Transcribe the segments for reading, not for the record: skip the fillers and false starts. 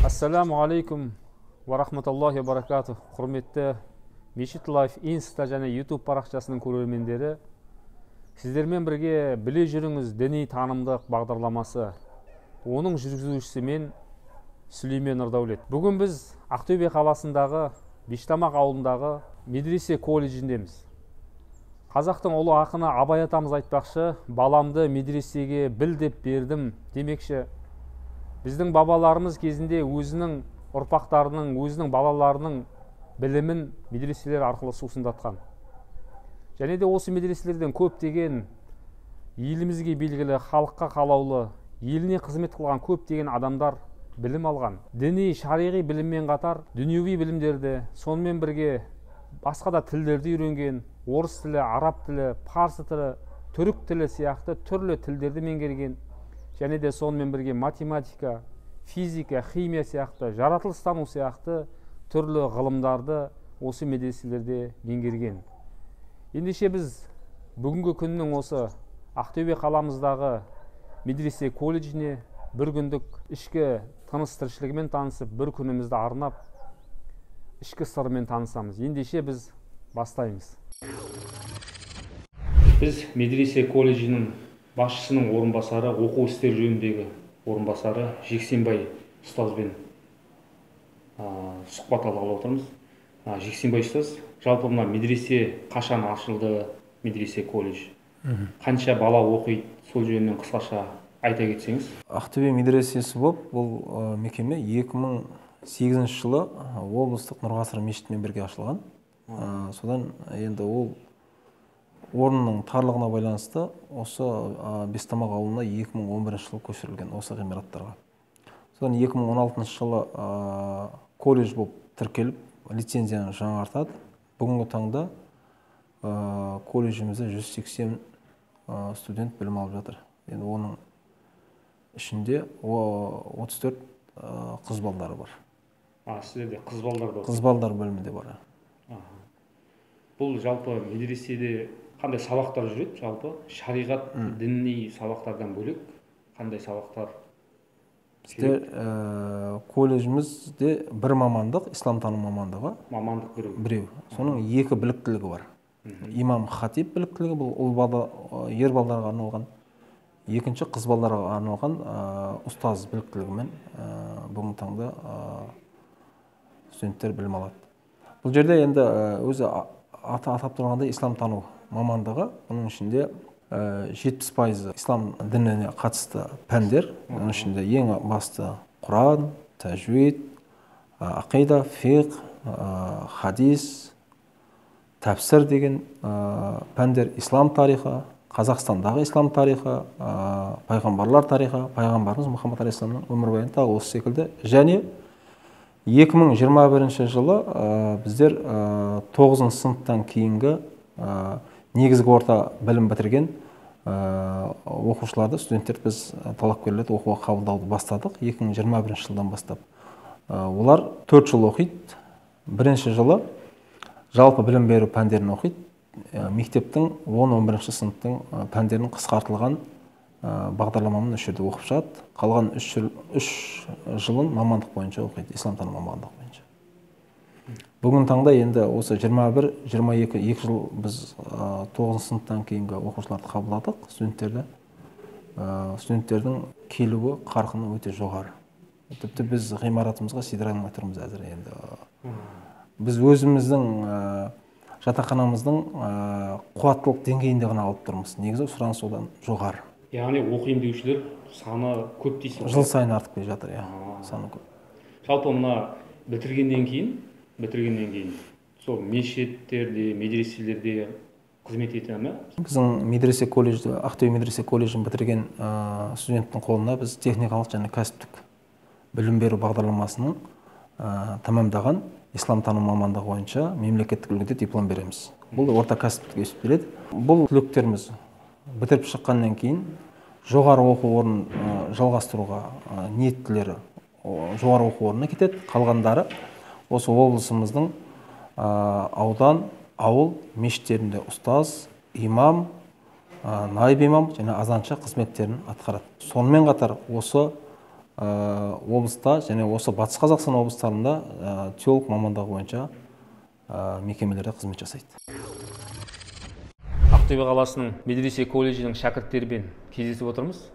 Ассаламу алейкум ва рахматуллахи ва баракатух. Құрметті Мешіт Лайф Инста және YouTube парақшасының көрермендері, сіздермен бірге біле жүріңіз діни танымдық бағдарламасы. Оның жүргізушісі мен Сүлеймен Нұрдаулет. Бүгін біз Ақтөбе қаласындағы Бештамақ ауылындағы медресе колледжіндеміз. Қазақтың ұлы ақыны Абай атамыз айтпақшы, баламды медресеге біл деп бердім демекші. Біздің бабаларымыз кезінде өзінің ұрпақтарының, өзінің балаларының білімін медреселер арқылы сусындатқан. Және де осы медреселерден көптеген елімізге белгілі, халыққа қалаулы, еліне қызмет қылған көптеген адамдар білім алған. Діни, шариғи біліммен қатар дүниеви білімдерді, сонымен бірге басқа да тілдерді үйренген, орыс тілі, араб тілі, парсы тілі, түрік тілі сияқты түрлі тілдерді меңгерген. Және де сонымен бірге математика, физика, химия сияқты, жаратылыстану сияқты түрлі ғылымдарды осы медреселерде меңгерген. Ендеше біз бүгінгі күннің осы Ақтөбе қаламыздағы медресе колледжіне бір күндік ішкі тыныс тіршілігімен танысып, бір күнімізді арнап, ішкі сырымен танысамыз. Ендеше біз бастаймыз. Біз медресе колледжінің басшысының орынбасары, оқу істер жөніндегі орынбасары Жексенбай ұстазбен сұхбат алғалы отырмыз. Жексенбай ұстаз, жалпы мына медресе қашан ашылды, медресе колледж? Қанша бала оқиды, сол жөнінен қысқаша айта кетсеңіз? Ақтөбе медресесі болып, бұл мекеме 2008 жылы облыстық Нұрғасыр мешітімен бірге ашылған. Содан енді ол орнының тарлығына байланысты осы Бештамақ ауылына 2011 жылы көшірілген осы ғимараттарға. Содан 2016 жылы колледж болып тіркеліп, лицензияны жаңартады. Бүгінгі таңда колледжімізде 180 студент білім алып жатыр. Енді оның ішінде 34 қыз балдары бар. Сіздерде қыз балдар бар? Қыз балдар бөлімінде бар. Бұл жалпы медреседе қандай сабақтар жүреді? Жалпы шариғат, діни сабақтардан бөлек қандай сабақтар? Бізде колледжімізде бір мамандық, исламтану мамандығы. Мамандық біреу. Соның екі біліктілігі бар. Имам хатиб біліктілігі, бұл ер балдарға арналған. Екінші қыз балдарға арналған ұстаз біліктілігімен бүгінгі таңда студенттер білім алады. Бұл жерде енді өзі атап тұрғанда исламтану мамандығы, оның ішінде 70% ислам дініне қатысты пәндер, оның ішінде ең басты Құран, тәжвид, ақида, фиқ, хадис, тәпсір деген пәндер, ислам тарихы, Қазақстандағы ислам тарихы, пайғамбарлар тарихы, пайғамбарымыз Мұхаммад алейхиссаламның өмірбаяны тағы осы секілді. Және 2021 жылы біздер 9 сыныптан кейінгі негізгі орта білім бітірген оқушыларды, студенттерді біз талапкерлерді оқуға қабылдауды бастадық 2021 жылдан бастап. Олар 4 жыл оқиды. Бірінші жылы жалпы білім беру пәндерін оқиды. Мектептің 10-11 сыныптың пәндерін қысқартылған бағдарламамен үш жерде оқып шығады. Қалған 3 жылын мамандық бойынша оқиды, исламтану мамандық бойынша. Бүгін таңда енді осы 21-22 жыл біз 9 сыныптан кейінгі оқушыларды қабылдадық, студенттерді. Студенттердің келуі қарқыны өте жоғары. Тіпті біз ғимаратымызға сыйдыра алмай тұрмыз әзір енді. Біз өзіміздің жатақханамыздың қуаттылық деңгейінде ғана алып тұрмыз. Негізі сұраныс одан жоғары. Яғни оқимын деушілер саны көп дейсіз? Жыл сайын артып келе жатыр, саны көп. Жалпы мына бітіргеннен кейін сол мешіттерде, медреселерде қызмет етеді ме? Біздің медресе колледжді, Ақтөбе медресе колледжін бітірген студенттің қолына біз техникалық және кәсіптік білім беру бағдарламасының тамамдаған исламтану мамандығы бойынша мемлекеттік үлгіде диплом береміз. Бұл орта кәсіптік есептеледі. Бұл түлектеріміз бітіріп шыққаннан кейін жоғары оқу орнын жалғастыруға ниеттілері жоғары оқу орнына кетеді. Қалғандары осы облысымыздың аудан, ауыл мешіттерінде ұстаз, имам, наиб имам және азаншы қызметтерін атқарады. Сонымен қатар осы облыста және осы Батыс Қазақстан облыстарында теолог мамандығы бойынша мекемелерде қызмет жасайды. Ақтөбе қаласының медресе колледжінің шәкірттерімен кездесіп отырмыз.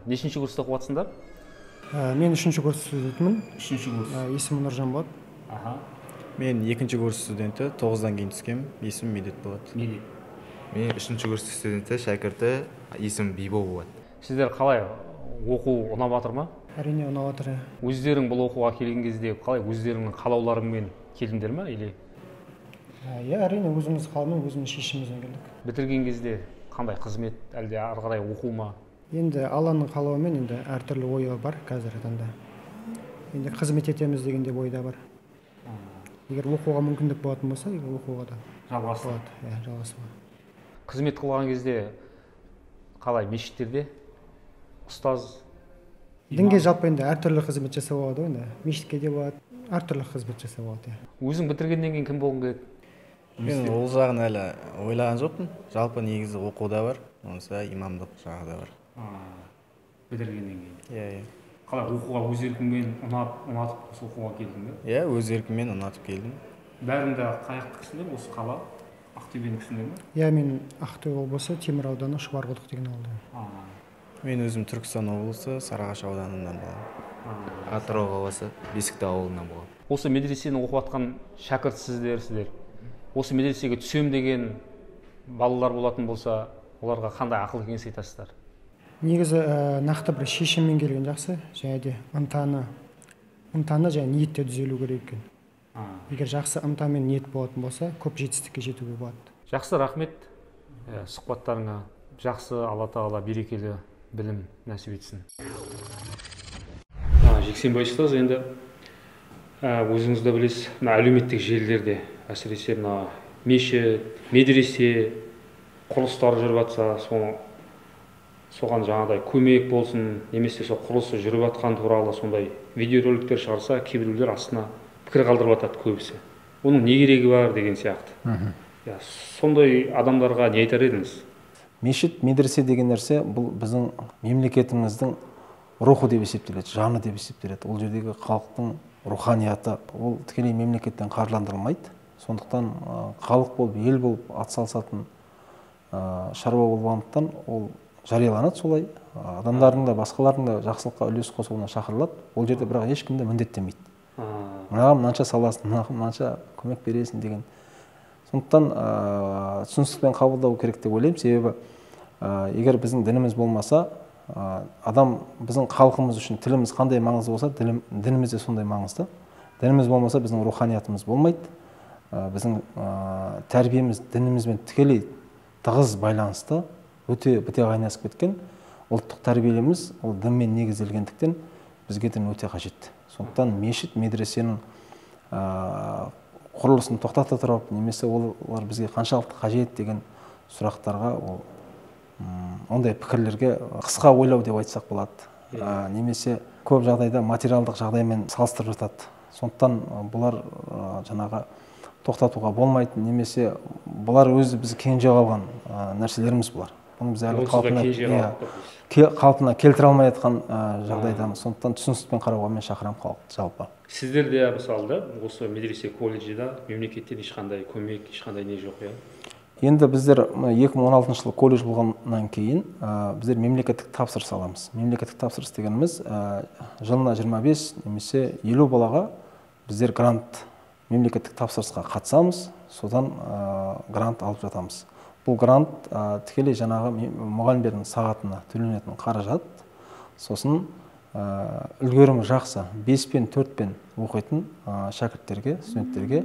Нешінші курста оқыватсыңдар? Мен 3-ші курс студентімін. 3-ші курс. Есімім Нұржан болады. Мен 2-ші курс студенті, 9-дан кейін түскем, есімім Медет болады. Медет. Мен 3-ші курс студенті, шәкірті, есімім Бибо болады. Сіздер қалай, оқу ұнап жатыр ма? Әрине ұнап жатыр. Өздерің бұл оқуға келген кезде қалай, өздеріңнің қалауларыңмен келдіңдер ме или? Әрине өзіміз қалаумен, өзіміз шешімімізбен келдік. Бітірген кезде қандай қызмет, әлде ары қарай оқу ма? Енді Алланың қалауымен енді әртүрлі ойы бар қазіргі таңда. Енді қызмет етеміз деген де ойда бар. Егер оқуға мүмкіндік болатын болса, оқуға да жалғасуға. Қызмет қылған кезде қалай, мешіттерде ұстаз? Дінге жалпы енді әртүрлі қызмет жасау болады ғой, енді мешітке де болады, әртүрлі қызмет жасау болады. Өзің бітіргеннен кейін кім болғың келеді? Мен ол жағын әлі ойлаған жоқпын. Жалпы негізі оқуда бар, онысы имамдық жағы да бар. Бітіргеннен кейін. Иә. Қалай, оқуға өз еркіңмен ұнатып оқуға келдің бе? Иә, өз еркіммен ұнатып келдім. Бәрінде қаяқты кісілер, осы қала, Ақтөбенің кісілер ме? Иә, мен Ақтөбе облысы, Темір ауданы, Шұбарқұдық деген ауылдан. Мен өзім Түркістан облысы, Сарыағаш ауданынан боламын. Атырау қаласы, Бесікті ауылынан боламын. Осы медресені оқып жатқан шәкіртсіздер, осы медресеге түсем деген балалар болатын болса, оларға қандай ақыл кеңес айтасыздар? Негізі нақты бір шешіммен келген жақсы, және де ынтаны және ниетте түзелу керек екен. Егер жақсы ынта мен ниет болатын болса, көп жетістікке жетуге болады. Жақсы, рахмет сұхбаттарыңа. Жақсы, Алла Тағала берекелі білім нәсіп етсін. Жексенбай ұстаз, енді өзіңіз де білесіз, әлеуметтік желілерде әсіресе мешіт, медресе құрылыстары жүріп жатса, соған жаңағыдай көмек болсын, немесе сол құрылысы жүріп жатқан туралы сондай видеороликтер шығарса, кейбіреулер астына пікір қалдырып жатады көбісі. Оның не керегі бар деген сияқты. Сондай адамдарға не айтар едіңіз? Мешіт, медресе деген нәрсе бұл біздің мемлекетіміздің рухы деп есептеледі, жаны деп есептеледі. Ол жердегі халықтың руханияты, ол тікелей мемлекеттен қаржыландырылмайды. Сондықтан халық болып, ел болып атсалысатын шаруа болғандықтан ол жарияланады солай. Адамдардың да, басқалардың да жақсылыққа үлес қосуына шақырылады. Ол жерде бірақ ешкімді міндеттемейді. Мынаған мынанша саласың, мынанша көмек бересің деген. Сондықтан түсіністікпен қабылдау керек деп ойлаймын. Себебі егер біздің дініміз болмаса, адам біздің халқымыз үшін тіліміз қандай маңызды болса, дініміз де сондай маңызды. Дініміз болмаса, біздің руханиятымыз болмайды. Біздің тәрбиеміз дінімізбен тікелей тығыз байланысты, өте біте қайнасып кеткен. Ұлттық тәрбиелеміз ол дінмен негізделгендіктен бізге дін өте қажет. Сондықтан мешіт, медресенің құрылысын тоқтата тұрып, немесе олар бізге қаншалықты қажет деген сұрақтарға, ондай пікірлерге қысқа ойлау деп айтсақ болады. Немесе көп жағдайда материалдық жағдаймен салыстырып жатады. Сондықтан бұлар жаңағы тоқтатуға болмайды, немесе бұлар өзі біз кенже қалған нәрселеріміз бұлар. Бұны біз әлі қалпына келтіре алмай жатқан жағдайдамыз. Сондықтан түсіністікпен қарауға мен шақырамын халықты жалпы. Сіздерде мысалы осы медресе колледжде мемлекеттен ешқандай көмек, ешқандай не жоқ, иә? Енді біздер 2016 жылы колледж болғаннан кейін біздер мемлекеттік тапсырыс аламыз. Мемлекеттік тапсырыс дегеніміз жылына 25 немесе 50 балаға біздер грант, мемлекеттік тапсырысқа қатысамыз, содан грант алып жатамыз. Бұл грант тікелей жаңағы мұғалімдердің сағатына төленетін қаражат. Сосын үлгерімі жақсы 5 пен 4 пен оқитын шәкірттерге, студенттерге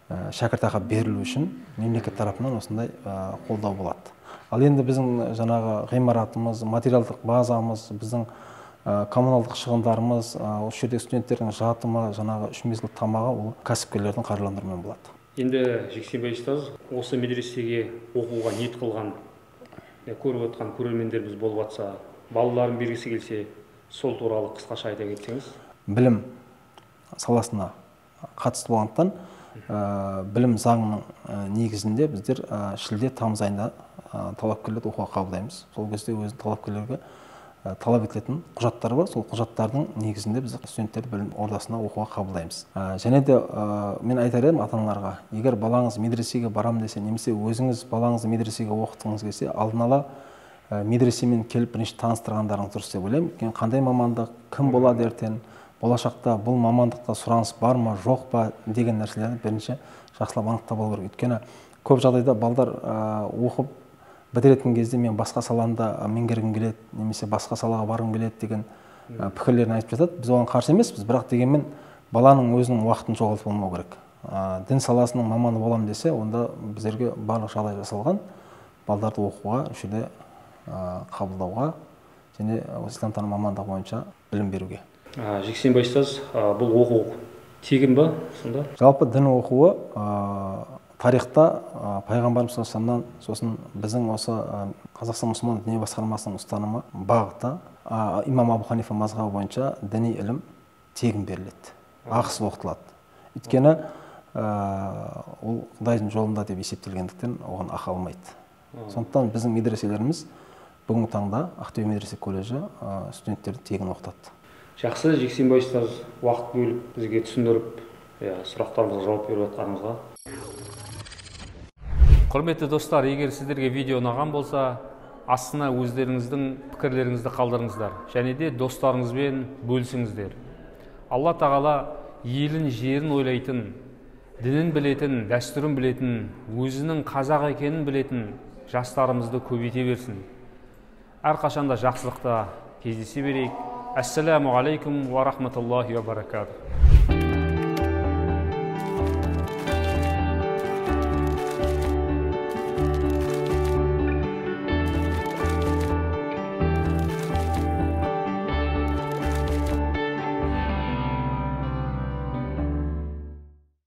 шәкіртақы берілу үшін мемлекет тарапынан осындай қолдау болады. Ал енді біздің жаңағы ғимаратымыз, материалдық базамыз, біздің коммуналдық шығындарымыз, осы жерде студенттердің жатымы, жаңағы 3 мезгіл тамағы ол кәсіпкерлердің қаржыландыруымен болады. Енді Жексенбай ұстаз, осы медресеге оқуға ниет қылған, көріп отқан көрермендеріміз болып жатса, балаларын бергісі келсе, сол туралы қысқаша айта кетсеңіз? Білім саласына қатысты болғандықтан, білім заңының негізінде біздер шілде тамыз айында талапкерлерді оқуға қабылдаймыз. Сол кезде өзінің талапкерлерге талап етілетін құжаттар бар. Сол құжаттардың негізінде біз студенттерді білім ордасына оқуға қабылдаймыз. Және де мен айтар едім ата-аналарға, егер балаңыз медресеге барам десе, немесе өзіңіз балаңызды медресеге оқытқыңыз келсе, алдын ала медресемен келіп бірінші таныстырғандарыңыз дұрыс деп ойлаймын. Қандай мамандық, кім болады ертең, болашақта бұл мамандықта сұраныс бар ма, жоқ па деген нәрселерді бірінші жақсылап анықтап алу керек. Өйткені көп жағдайда балдар оқып бітіретін кезде мен басқа саланы да меңгергім келеді, немесе басқа салаға барғым келеді деген пікірлерін айтып жатады. Біз оған қарсы емеспіз, бірақ дегенмен баланың өзінің уақытын жоғалтып болмау керек. Дін саласының маманы болам десе, онда біздерге барлық жағдай жасалған, балдарды оқуға, үшеде қабылдауға және исламтаным мамандығы бойынша білім беруге. Жексенбай ұстаз, бұл оқу тегін ба сонда? Жалпы дін оқуы тарихта пайғамбарымыз саллаллаху алейхи сосын біздің осы Қазақстан мұсылман діни басқармасының ұстанымы бағыты имам Абу Ханифа мазхабы бойынша діни ілім тегін беріледі, ақысыз оқытылады. Өйткені ол Құдайдың жолында деп есептелгендіктен оған ақы алмайды. Сондықтан біздің медреселеріміз бүгінгі таңда Ақтөбе медресе колледжі студенттерді тегін оқытады. Жақсы, Жексенбай ұстаз уақыт бөліп бізге түсіндіріп, сұрақтарымызға жауап беріп жатқаныңызға. Құрметті достар, егер сіздерге видео ұнаған болса, астына өздеріңіздің пікірлеріңізді қалдырыңыздар, және де достарыңызбен бөлісіңіздер. Алла тағала елін жерін ойлайтын, дінін білетін, дәстүрін білетін, өзінің қазақ екенін білетін жастарымызды көбейте берсін. Әрқашанда жақсылықта кездесе берейік. Ассаламу алейкум ва рахматуллахи ва баракатух.